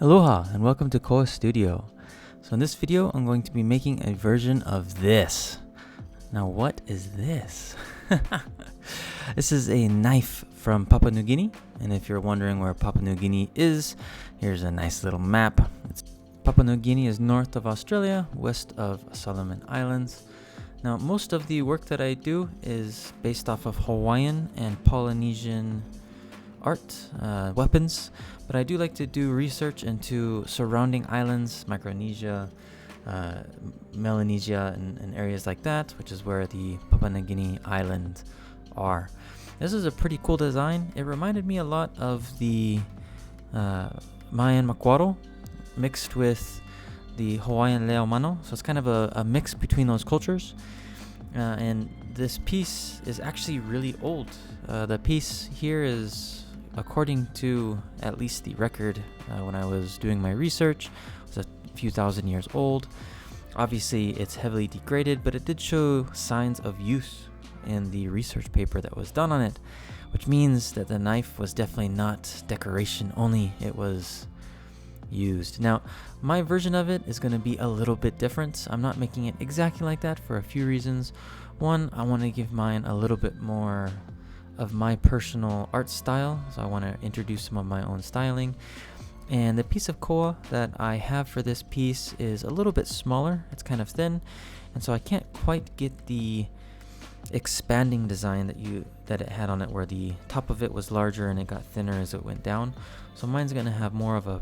Aloha and welcome to Koa Studio. So in this video, I'm going to be making a version of this. Now what is this? This is a knife from Papa New Guinea. And if you're wondering where Papa New Guinea is, here's a nice little map. Papa New Guinea is north of Australia, west of Solomon Islands. Now most of the work that I do is based off of Hawaiian and Polynesian art, weapons, but I do like to do research into surrounding islands, Micronesia, Melanesia, and areas like that, which is where the Papa New Guinea islands are. This is a pretty cool design. It reminded me a lot of the Mayan makuaro mixed with the Hawaiian leo mano, so it's kind of a mix between those cultures. And this piece is actually really old. The piece here is, according to at least the record when I was doing my research, was a few thousand years old. Obviously it's heavily degraded, but it did show signs of use in the research paper that was done on it, which means that the knife was definitely not decoration only, it was used. Now my version of it is going to be a little bit different. I'm not making it exactly like that for a few reasons. One, I want to give mine a little bit more of my personal art style, so I want to introduce some of my own styling. And the piece of koa that I have for this piece is a little bit smaller, it's kind of thin, and so I can't quite get the expanding design that it had on it, where the top of it was larger and it got thinner as it went down. So mine's going to have more of a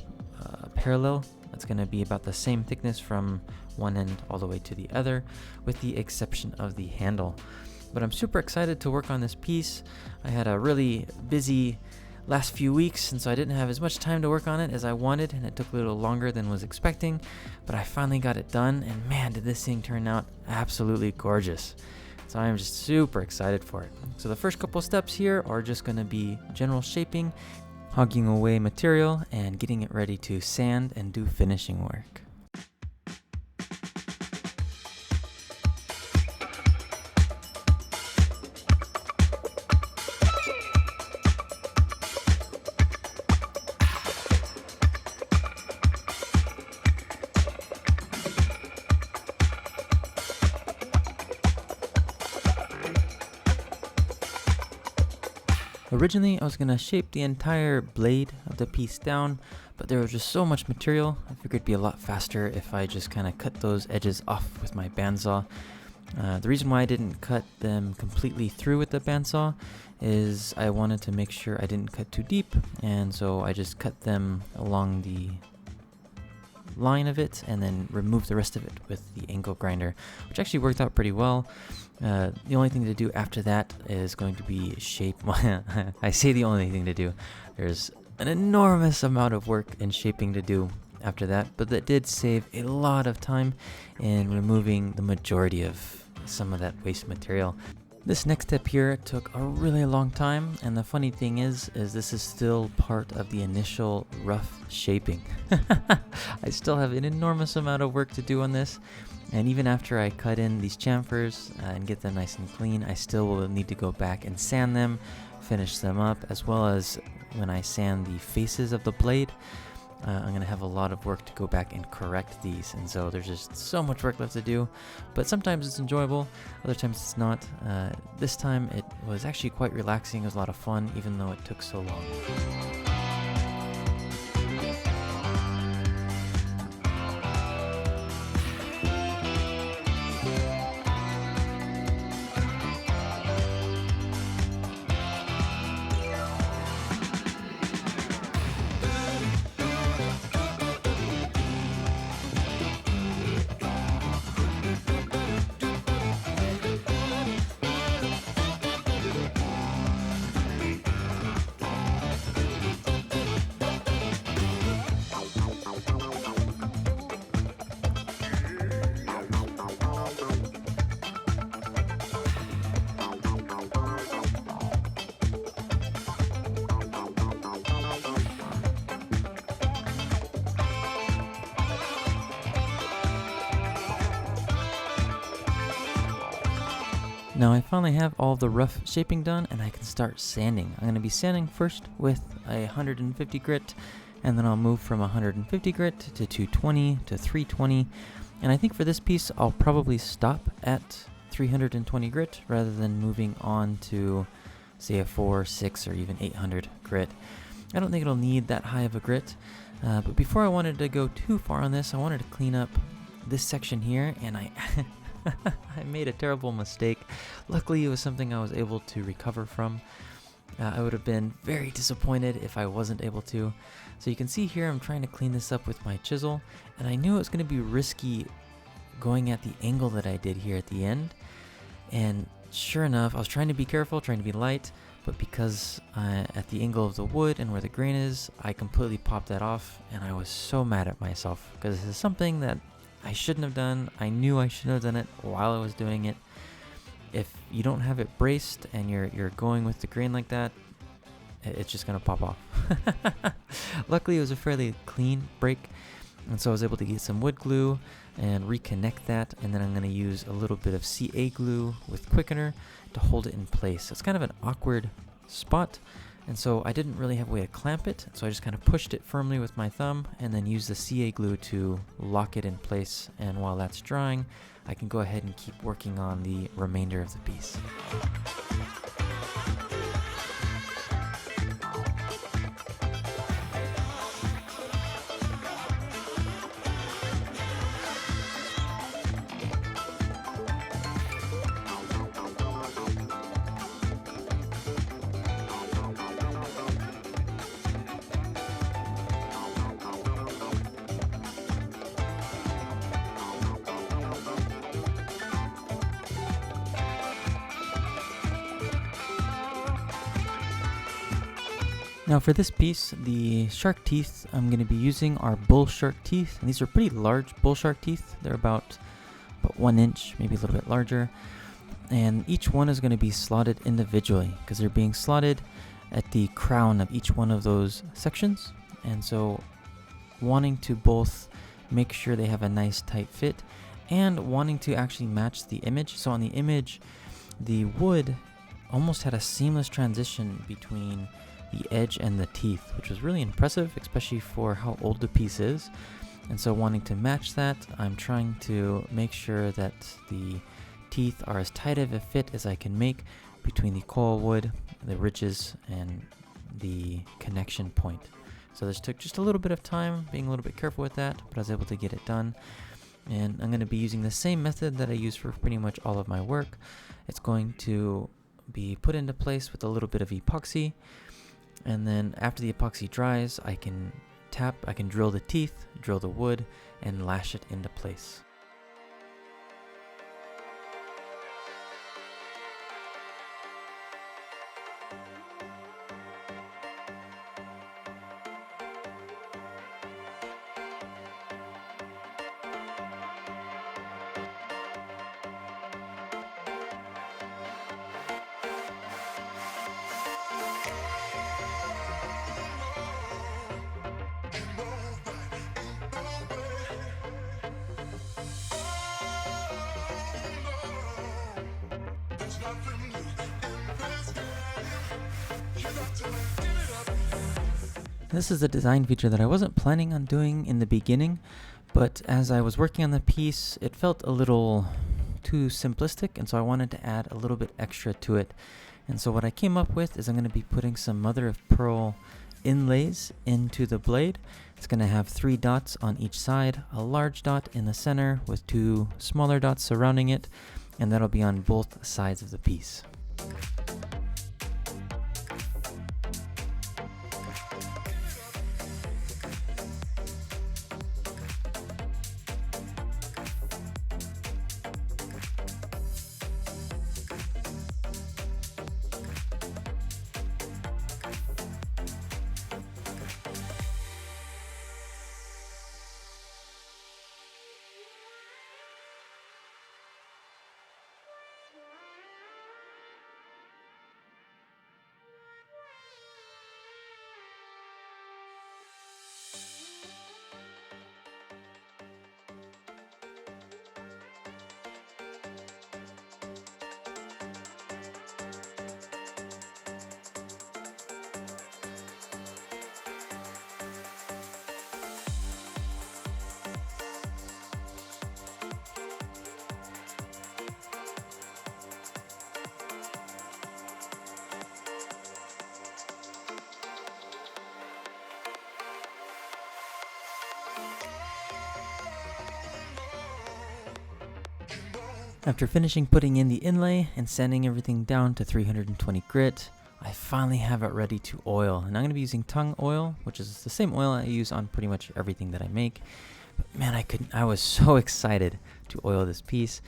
parallel. It's going to be about the same thickness from one end all the way to the other, with the exception of the handle. But I'm super excited to work on this piece. I had a really busy last few weeks, and so I didn't have as much time to work on it as I wanted, and it took a little longer than was expecting, but I finally got it done, and man, did this thing turn out absolutely gorgeous. So I'm just super excited for it. So the first couple steps here are just going to be general shaping, hogging away material, and getting it ready to sand and do finishing work. Originally, I was going to shape the entire blade of the piece down, but there was just so much material, I figured it'd be a lot faster if I just kind of cut those edges off with my bandsaw. The reason why I didn't cut them completely through with the bandsaw is I wanted to make sure I didn't cut too deep, and so I just cut them along the line of it and then removed the rest of it with the angle grinder, which actually worked out pretty well. The only thing to do after that is going to be shape. I say the only thing to do. There's an enormous amount of work and shaping to do after that, but that did save a lot of time in removing the majority of some of that waste material. This next step here took a really long time, and the funny thing is this is still part of the initial rough shaping. I still have an enormous amount of work to do on this, and even after I cut in these chamfers and get them nice and clean, I still will need to go back and sand them, finish them up, as well as when I sand the faces of the blade. I'm going to have a lot of work to go back and correct these, and so there's just so much work left to do, but sometimes it's enjoyable, other times it's not. This time it was actually quite relaxing. It was a lot of fun, even though it took so long. Now I finally have all the rough shaping done and I can start sanding. I'm going to be sanding first with a 150 grit and then I'll move from 150 grit to 220 to 320. And I think for this piece, I'll probably stop at 320 grit rather than moving on to, say, a 4, 6, or even 800 grit. I don't think it'll need that high of a grit. But before I wanted to go too far on this, I wanted to clean up this section here, and I I made a terrible mistake. Luckily, it was something I was able to recover from. I would have been very disappointed if I wasn't able to. So you can see here I'm trying to clean this up with my chisel, and I knew it was going to be risky going at the angle that I did here at the end. And sure enough, I was trying to be careful, trying to be light, but because at the angle of the wood and where the grain is, I completely popped that off, and I was so mad at myself because this is something that I shouldn't have done. I knew I shouldn't have done it while I was doing it. If you don't have it braced and you're going with the grain like that, it's just gonna pop off. Luckily, it was a fairly clean break, and so I was able to get some wood glue and reconnect that, and then I'm gonna use a little bit of CA glue with quickener to hold it in place. It's kind of an awkward spot, and so I didn't really have a way to clamp it, so I just kind of pushed it firmly with my thumb and then used the CA glue to lock it in place. And while that's drying, I can go ahead and keep working on the remainder of the piece. Now for this piece, the shark teeth I'm going to be using are bull shark teeth, and these are pretty large bull shark teeth. They're about 1 inch, maybe a little bit larger, and each one is going to be slotted individually because they're being slotted at the crown of each one of those sections. And so wanting to both make sure they have a nice tight fit and wanting to actually match the image. So on the image, the wood almost had a seamless transition between the edge and the teeth, which was really impressive, especially for how old the piece is. And so wanting to match that, I'm trying to make sure that the teeth are as tight of a fit as I can make between the coil wood, the ridges, and the connection point. So this took just a little bit of time, being a little bit careful with that, but I was able to get it done. And I'm going to be using the same method that I use for pretty much all of my work. It's going to be put into place with a little bit of epoxy. And then after the epoxy dries, I can drill the teeth, drill the wood, and lash it into place. This is a design feature that I wasn't planning on doing in the beginning, but as I was working on the piece, it felt a little too simplistic, and so I wanted to add a little bit extra to it. And so what I came up with is I'm going to be putting some mother of pearl inlays into the blade. It's going to have 3 dots on each side, a large dot in the center with 2 smaller dots surrounding it, and that'll be on both sides of the piece. After finishing putting in the inlay and sanding everything down to 320 grit, I finally have it ready to oil. And I'm going to be using tung oil, which is the same oil I use on pretty much everything that I make. But man, I was so excited to oil this piece.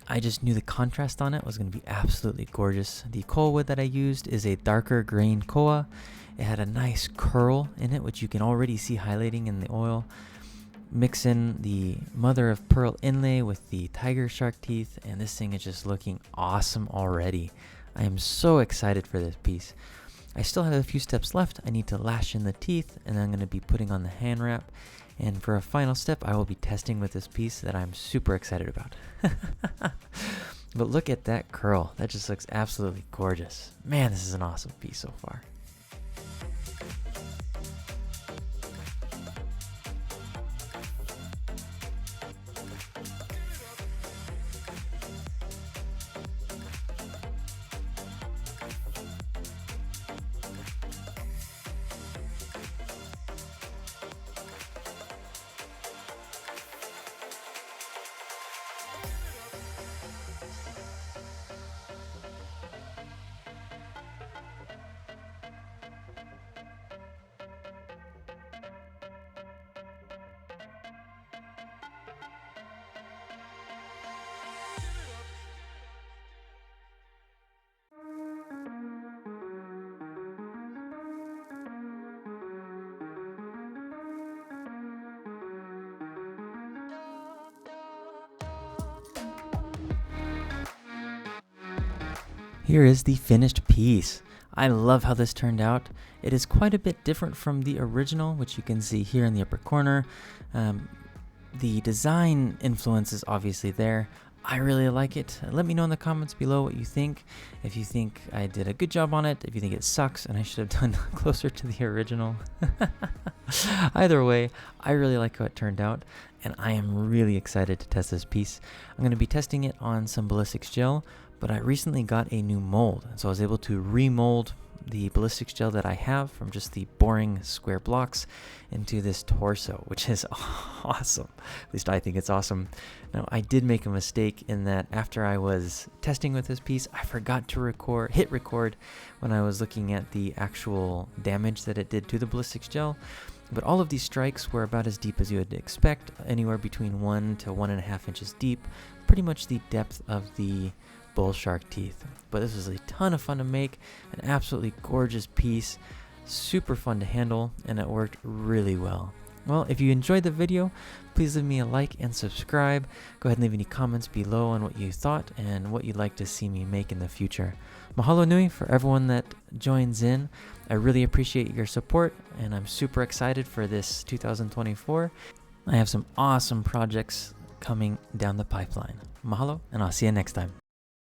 I just knew the contrast on it was going to be absolutely gorgeous. The koa wood that I used is a darker grain koa. It had a nice curl in it, which you can already see highlighting in the oil. Mix in the mother of pearl inlay with the tiger shark teeth, and this thing is just looking awesome already. I am so excited for this piece. I still have a few steps left. I need to lash in the teeth, and then I'm going to be putting on the hand wrap. And for a final step, I will be testing with this piece that I'm super excited about. But look at that curl. That just looks absolutely gorgeous. Man, this is an awesome piece so far. Here is the finished piece. I love how this turned out. It is quite a bit different from the original, which you can see here in the upper corner. The design influence is obviously there. I really like it. Let me know in the comments below what you think. If you think I did a good job on it, if you think it sucks and I should have done closer to the original. Either way, I really like how it turned out, and I am really excited to test this piece. I'm going to be testing it on some ballistics gel, but I recently got a new mold, so I was able to remold the ballistics gel that I have from just the boring square blocks into this torso, which is awesome. At least I think it's awesome. Now, I did make a mistake in that after I was testing with this piece, I forgot to hit record when I was looking at the actual damage that it did to the ballistics gel. But all of these strikes were about as deep as you would expect, anywhere between 1 to 1.5 inches deep, pretty much the depth of the bull shark teeth. But this was a ton of fun to make, an absolutely gorgeous piece, super fun to handle, and it worked really well. Well, if you enjoyed the video, please leave me a like and subscribe. Go ahead and leave any comments below on what you thought and what you'd like to see me make in the future. Mahalo nui for everyone that joins in. I really appreciate your support, and I'm super excited for this 2024. I have some awesome projects coming down the pipeline. Mahalo, and I'll see you next time.